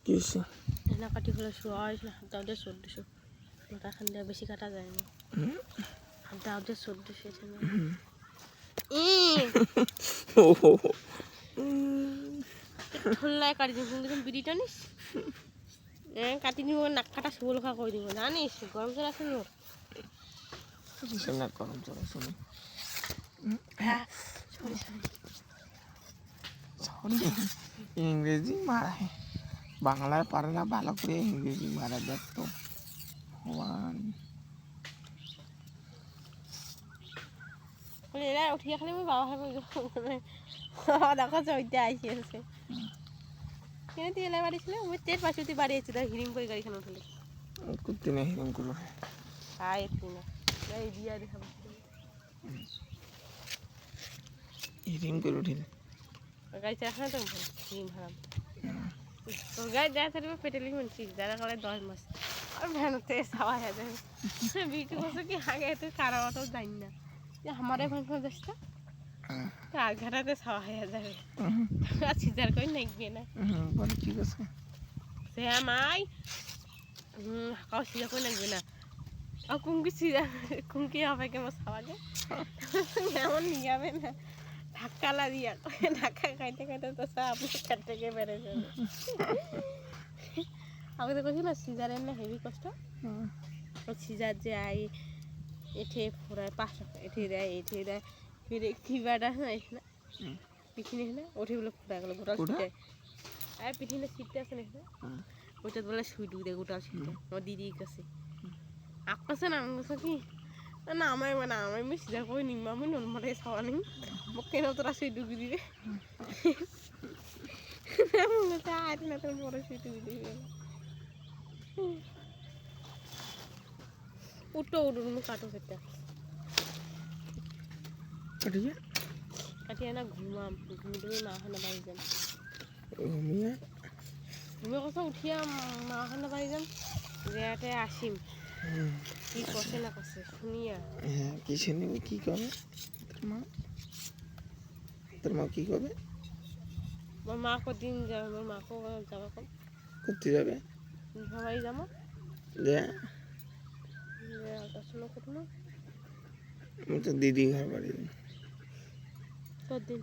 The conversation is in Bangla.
কি হয়েছে? না কাটি ফেলে শোয়া হয়েছিল হাত চোদ্দশো মাথাখান দিয়ে বেশি কাটা যায় না হাত চোদ্দশো ঠোল্লায় কাটি দিব কিন্তু বিড়িটা নিস কাটি দিব নাক কাটা শুবল খা করে দিব জানিস গরম জল আছে না গরম জল আছে ইংরেজি মারায় বাংলায় পারে না ভালো করে ইংরেজি মারা দেখতো ভগবান এরা উঠিয়ে খালি মই বাবা খাবে দেখো চৈতে আইসি আছে কেন তুই এলাই বাড়িছিলে মই তের পাশে তুই বাড়িয়েছিল হিরিং করে গাড়িখান উঠলে কুত্তি না হিরিং করলো আয় একটু না এই দিয়া দেখাবো হিরিং করে উঠিল গাড়ি চালাখানে তো হিরিং হারাম তোর গাড়ি দেওয়া থাকবে পেটেলি মানছিস দাদা কালে 10 মাস আর ভ্যানতে সাওয়া হয়ে যাবে বিক্রি করছে কি আগে তুই কারো অত জানি না আমারে ভ্যান যাচ্ছে আর ঘাটাতে সাওয়া হয়ে যাবে আর সিজার করে নাকবে না বলে ঠিক আছে সে আমায় কাউ সিজা করে নাকবে না আর কুমকি সিজা কুমকি হবে কেমন সাওয়ালে এমন নিয়ে যাবে না ধাক্কা লাগিয়া ধাক্কা খাইতে খাইতে তো সব আপনি পেট থেকে বেড়ে যাবে আগে তো কইছি না সিজারের না হেভি কষ্ট সিজার যে আই এঠে ফোড়ায় 500 এঠে দেয় ফিরে কিবাটা হয় না পিছনে না ওঠে বলে ফোড়া গেল গোটাল সিটে আর পিছনে সিটে আছে না ওইটা বলে সুই ডুবে গোটাল সিটে আমার দিদির কাছে আকাশে না আমার কি না আমার মানে আমি সিজার করে নিম আমি নুন মারে খাওয়া নেই মোক কেন তোরা সুই ডুবি দিবে আর না তোর বড় সুই ডুবি দিবে উঠো উঠুন কাটো সেটা কাটিয়ে না ঘুমাম ঘুমিয়ে মাখানা বাড়ি যাম ঘুমিয়ে কথা উঠিয়া মাখানা বাড়ি যাম রেয়াতে আসিম কি কষে না কষে শুনিয়া কি শুনিবি কি করবে তোর মা কি করবে আমার মা কদিন যাবে আমার মাকেও যাবে কম করতে যাবে সবাই যাবো আমি তো দিদি ঘর বাড়ি কদিন